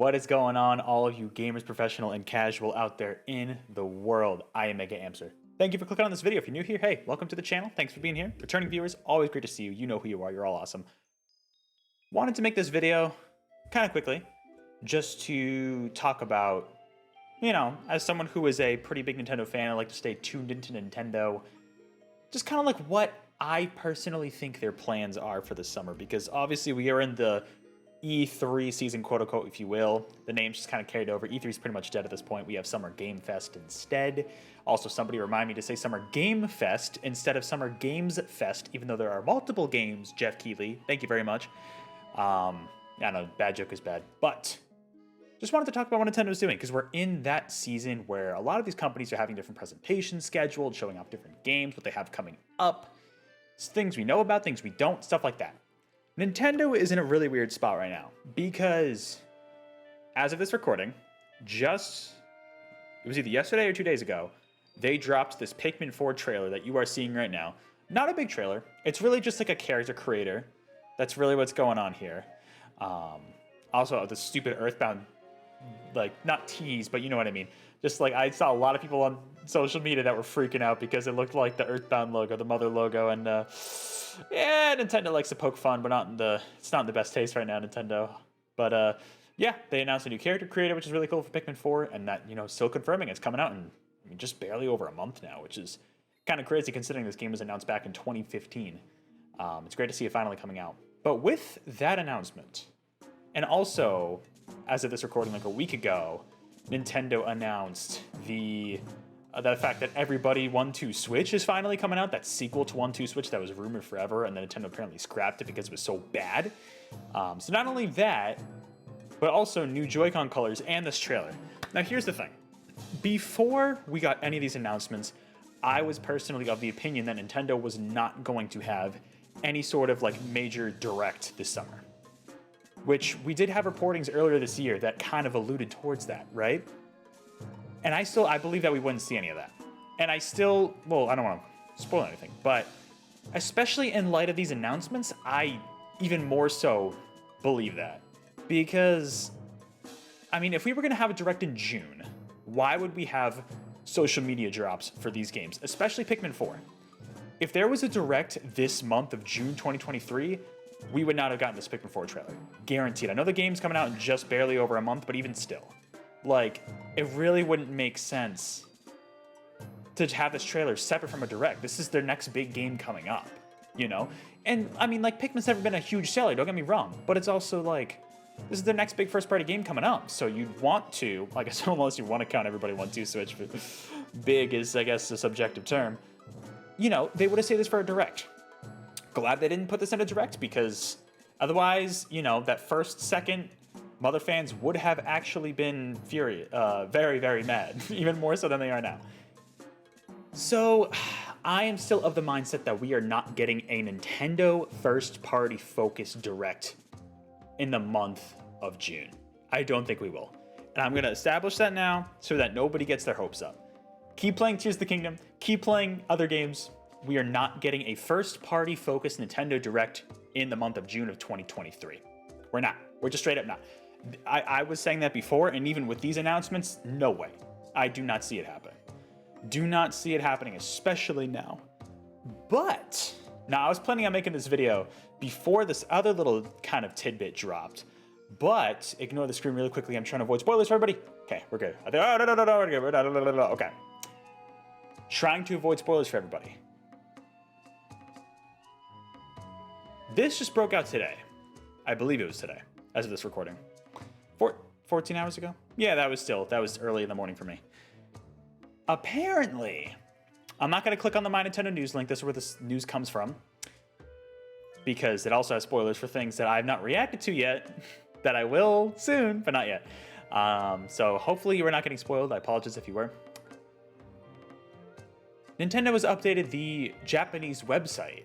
What is going on, all of you gamers, professional, and casual out there in the world? I am MegaAmpster. Thank you for clicking on this video. If you're new here, hey, welcome to the channel. Thanks for being here. Returning viewers, always great to see you. You know who you are. You're all awesome. Wanted to make this video kind of quickly just to talk about, as someone who is a pretty big Nintendo fan, I like to stay tuned into Nintendo. Just kind of like what I personally think their plans are for the summer, because obviously we are in the E3 season, quote unquote, if you will. The name's just kind of carried over. E3 is pretty much dead at this point. We have Summer Game Fest instead. Also, somebody remind me to say Summer Game Fest instead of Summer Games Fest, even though there are multiple games, Jeff Keighley. Thank you very much. I know, bad joke is bad, but just wanted to talk about what Nintendo's doing, because we're in that season where a lot of these companies are having different presentations scheduled, showing off different games, what they have coming up, things we know about, things we don't, stuff like that. Nintendo is in a really weird spot right now, because as of this recording, it was either yesterday or 2 days ago, they dropped this Pikmin 4 trailer that you are seeing right now. Not a big trailer. It's really just like a character creator. That's really what's going on here. Also, the stupid Earthbound, like, not tease, but you know what I mean. Just like, I saw a lot of people on social media that were freaking out because it looked like the Earthbound logo, the mother logo, and yeah, Nintendo likes to poke fun, but it's not in the best taste right now, Nintendo. But yeah, they announced a new character creator, which is really cool for Pikmin 4, and that, still confirming it's coming out in just barely over a month now, which is kind of crazy considering this game was announced back in 2015. It's great to see it finally coming out. But with that announcement, and also, as of this recording like a week ago, Nintendo announced the fact that Everybody 1-2 Switch is finally coming out. That sequel to 1-2 Switch that was rumored forever, and then Nintendo apparently scrapped it because it was so bad. So not only that, but also new Joy-Con colors and this trailer. Now here's the thing. Before we got any of these announcements, I was personally of the opinion that Nintendo was not going to have any sort of like major direct this summer. Which we did have reportings earlier this year that kind of alluded towards that, right? And I believe that we wouldn't see any of that. And I don't want to spoil anything, but especially in light of these announcements, I even more so believe that. Because, if we were going to have a direct in June, why would we have social media drops for these games, especially Pikmin 4? If there was a direct this month of June 2023, we would not have gotten this Pikmin 4 trailer. Guaranteed. I know the game's coming out in just barely over a month, but even still. Like, it really wouldn't make sense to have this trailer separate from a direct. This is their next big game coming up, And, Pikmin's never been a huge seller, don't get me wrong, but it's also like, this is their next big first-party game coming up, so you'd want to, I guess unless you want to count Everybody 1-2 Switch, but big is, I guess, a subjective term, they would have saved this for a direct. Glad they didn't put this in a direct, because otherwise, that first, second, Mother fans would have actually been furious, very, very mad, even more so than they are now. So, I am still of the mindset that we are not getting a Nintendo first-party focused direct in the month of June. I don't think we will. And I'm going to establish that now so that nobody gets their hopes up. Keep playing Tears of the Kingdom, keep playing other games. We are not getting a first-party focused Nintendo Direct in the month of June of 2023. We're not. We're just straight up not. I was saying that before, and even with these announcements, no way. I do not see it happening. Do not see it happening, especially now. But, now I was planning on making this video before this other little kind of tidbit dropped, but ignore the screen really quickly. I'm trying to avoid spoilers for everybody. Okay, we're good. Okay. Trying to avoid spoilers for everybody. This just broke out today. I believe it was today, as of this recording. 14 hours ago? Yeah, that was early in the morning for me. Apparently, I'm not going to click on the My Nintendo News link. This is where this news comes from, because it also has spoilers for things that I've not reacted to yet, that I will soon, but not yet. So hopefully you were not getting spoiled. I apologize if you were. Nintendo has updated the Japanese website.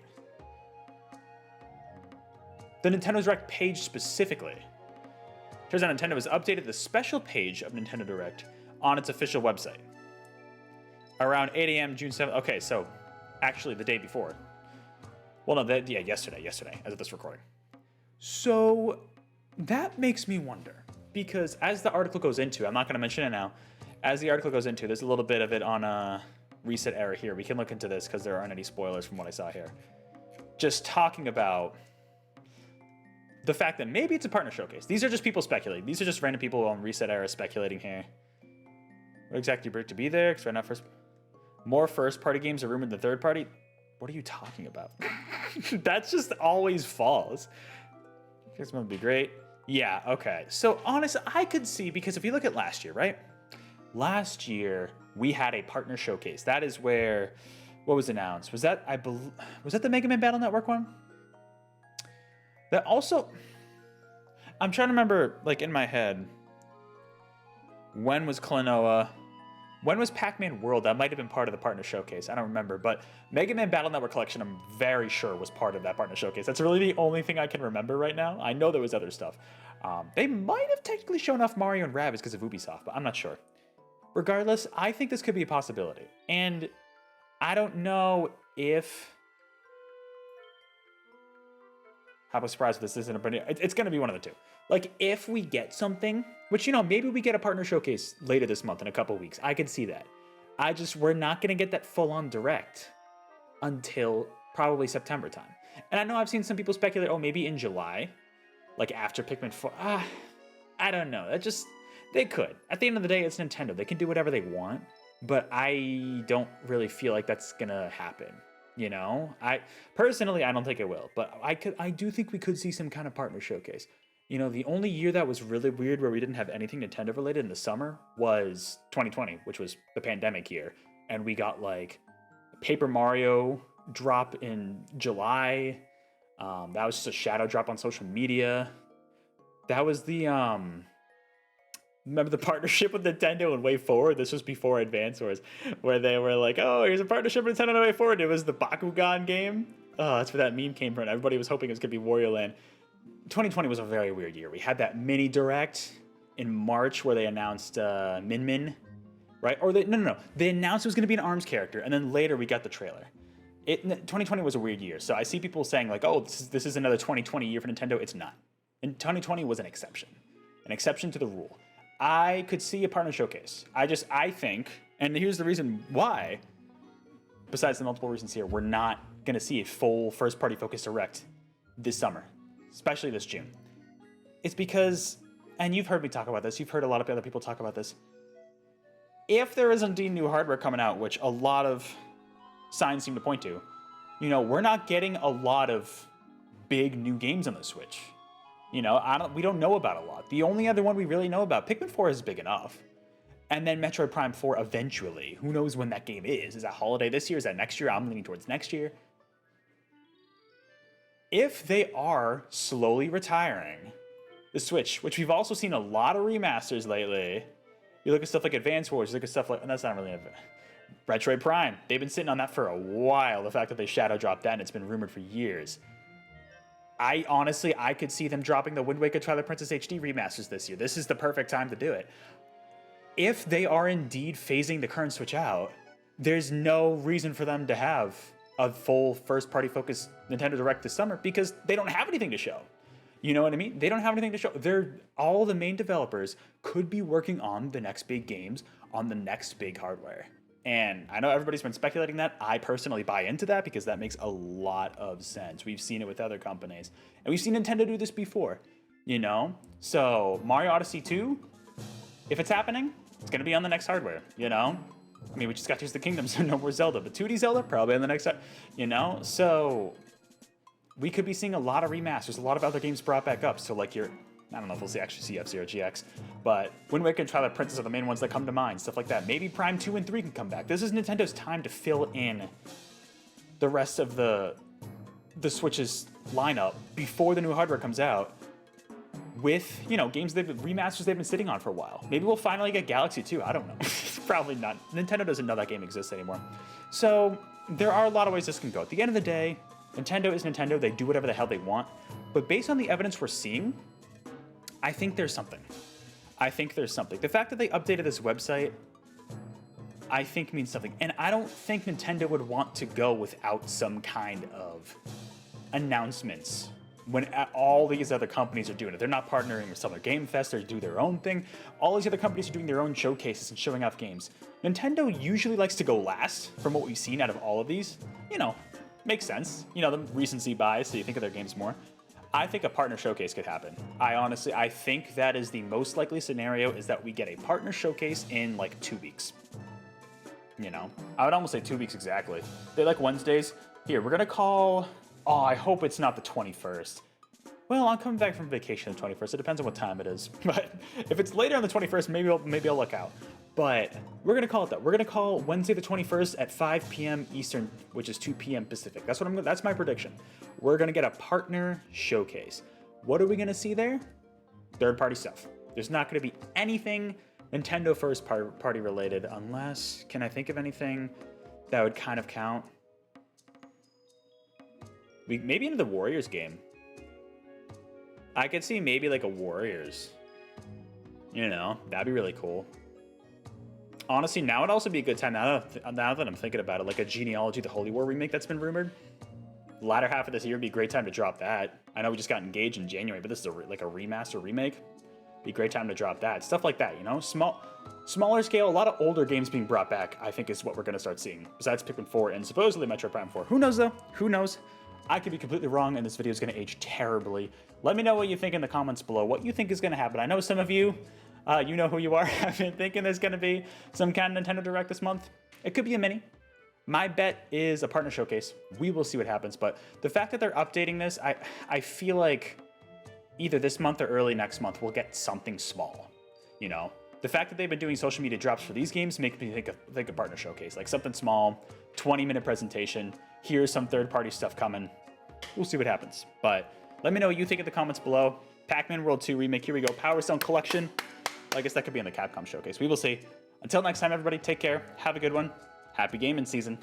The Nintendo Direct page specifically. Turns out Nintendo has updated the special page of Nintendo Direct on its official website. Around 8 a.m. June 7th. Okay, so actually the day before. Well, no, yesterday, as of this recording. So that makes me wonder. because as the article goes into, I'm not going to mention it now. As the article goes into, there's a little bit of it on Reset Error here. We can look into this because there aren't any spoilers from what I saw here. Just talking about the fact that maybe it's a partner showcase. These are just people speculating. These are just random people on Reset Era speculating here. What exactly broke to be there? Because right now, more first-party games are rumored than third-party. What are you talking about? That's just always false. This one would be great. Yeah, okay. So honestly, I could see, because if you look at last year, right? Last year, we had a partner showcase. That is where, what was announced? Was that, was that the Mega Man Battle Network one? That also, I'm trying to remember, like, in my head, when was Klonoa? When was Pac-Man World? That might have been part of the partner showcase. I don't remember, but Mega Man Battle Network Collection, I'm very sure was part of that partner showcase. That's really the only thing I can remember right now. I know there was other stuff. They might have technically shown off Mario and Rabbids because of Ubisoft, but I'm not sure. Regardless, I think this could be a possibility. And I don't know if... I was surprised if this isn't it's going to be one of the two. Like, if we get something, which, you know, maybe we get a partner showcase later this month in a couple weeks. I could see that. We're not going to get that full-on direct until probably September time. And I know I've seen some people speculate, oh, maybe in July, like after Pikmin 4. I don't know. They could. At the end of the day, it's Nintendo. They can do whatever they want, but I don't really feel like that's going to happen. You know, personally, I don't think it will, but I do think we could see some kind of partner showcase. You know, the only year that was really weird where we didn't have anything Nintendo related in the summer was 2020, which was the pandemic year. And we got like Paper Mario drop in July. That was just a shadow drop on social media. That was the, remember the partnership with Nintendo and Way Forward? This was before Advance Wars, where they were like, oh, here's a partnership with Nintendo and Way Forward. It was the Bakugan game. Oh, that's where that meme came from. Everybody was hoping it was going to be Wario Land. 2020 was a very weird year. We had that mini direct in March where they announced Min Min, right? Or no. They announced it was going to be an ARMS character, and then later we got the trailer. 2020 was a weird year. So I see people saying like, oh, this is another 2020 year for Nintendo. It's not. And 2020 was an exception to the rule. I could see a partner showcase. I think, and here's the reason why, besides the multiple reasons here, we're not going to see a full first-party focused direct this summer, especially this June. It's because, and you've heard me talk about this, you've heard a lot of other people talk about this, if there is indeed new hardware coming out, which a lot of signs seem to point to, you know, we're not getting a lot of big new games on the Switch. You know, we don't know about a lot. The only other one we really know about, Pikmin 4 is big enough. And then Metroid Prime 4 eventually. Who knows when that game is? Is that holiday this year? Is that next year? I'm leaning towards next year. If they are slowly retiring the Switch, which we've also seen a lot of remasters lately. You look at stuff like Advance Wars, you look at stuff like, that's not really a Metroid Prime. They've been sitting on that for a while. The fact that they shadow dropped that, and it's been rumored for years. I could see them dropping the Wind Waker Twilight Princess HD remasters this year. This is the perfect time to do it. If they are indeed phasing the current Switch out, there's no reason for them to have a full first-party focused Nintendo Direct this summer because they don't have anything to show. You know what I mean? They don't have anything to show. All the main developers could be working on the next big games, on the next big hardware. And I know everybody's been speculating that. I personally buy into that because that makes a lot of sense. We've seen it with other companies. And we've seen Nintendo do this before, you know? So Mario Odyssey 2, if it's happening, it's going to be on the next hardware, you know? I mean, we just got Tears of the Kingdom, so no more Zelda. But 2D Zelda, probably on the next, you know? So we could be seeing a lot of remasters, a lot of other games brought back up. So like I don't know if we'll actually see F-Zero GX, but Wind Waker and Twilight Princess are the main ones that come to mind, stuff like that. Maybe Prime 2 and 3 can come back. This is Nintendo's time to fill in the rest of the Switch's lineup before the new hardware comes out with, you know, games remasters they've been sitting on for a while. Maybe we'll finally get Galaxy 2. I don't know. Probably not. Nintendo doesn't know that game exists anymore. So there are a lot of ways this can go. At the end of the day, Nintendo is Nintendo. They do whatever the hell they want. But based on the evidence we're seeing, I think there's something. The fact that they updated this website, I think means something. And I don't think Nintendo would want to go without some kind of announcements when all these other companies are doing it. They're not partnering with Summer Game Fest, they do their own thing. All these other companies are doing their own showcases and showing off games. Nintendo usually likes to go last from what we've seen out of all of these. You know, makes sense. You know, the recency bias, so you think of their games more. I think a partner showcase could happen. I think that is the most likely scenario, is that we get a partner showcase in like 2 weeks. You know, I would almost say 2 weeks exactly. They like Wednesdays. Here, we're gonna call, oh, I hope it's not the 21st. Well, I'm coming back from vacation the 21st. It depends on what time it is. But if it's later on the 21st, maybe I'll look out. But we're gonna call it that. We're gonna call Wednesday the 21st at 5 p.m. Eastern, which is 2 p.m. Pacific. That's my prediction. We're gonna get a partner showcase. What are we gonna see there? Third-party stuff. There's not gonna be anything Nintendo first party related, unless, can I think of anything that would kind of count? Maybe into the Warriors game. I could see maybe like a Warriors. You know, that'd be really cool. Honestly, now would also be a good time, now that I'm thinking about it, like a Genealogy the Holy War remake that's been rumored. The latter half of this year would be a great time to drop that. I know we just got engaged in January, but this is like a remaster remake. Be a great time to drop that. Stuff like that, you know? Smaller scale, a lot of older games being brought back, I think is what we're going to start seeing. Besides Pikmin 4 and supposedly Metroid Prime 4. Who knows, though? Who knows? I could be completely wrong, and this video is going to age terribly. Let me know what you think in the comments below. What you think is going to happen. I know some of you, you know who you are, have been thinking there's going to be some kind of Nintendo Direct this month. It could be a mini. My bet is a partner showcase. We will see what happens, but the fact that they're updating this, I feel like either this month or early next month, we'll get something small, you know? The fact that they've been doing social media drops for these games makes me think a partner showcase, like something small, 20-minute presentation, here's some third-party stuff coming. We'll see what happens, but let me know what you think in the comments below. Pac-Man World 2 Remake, here we go. Power Stone Collection. I guess that could be in the Capcom showcase. We will see. Until next time, everybody, take care. Have a good one. Happy gaming season.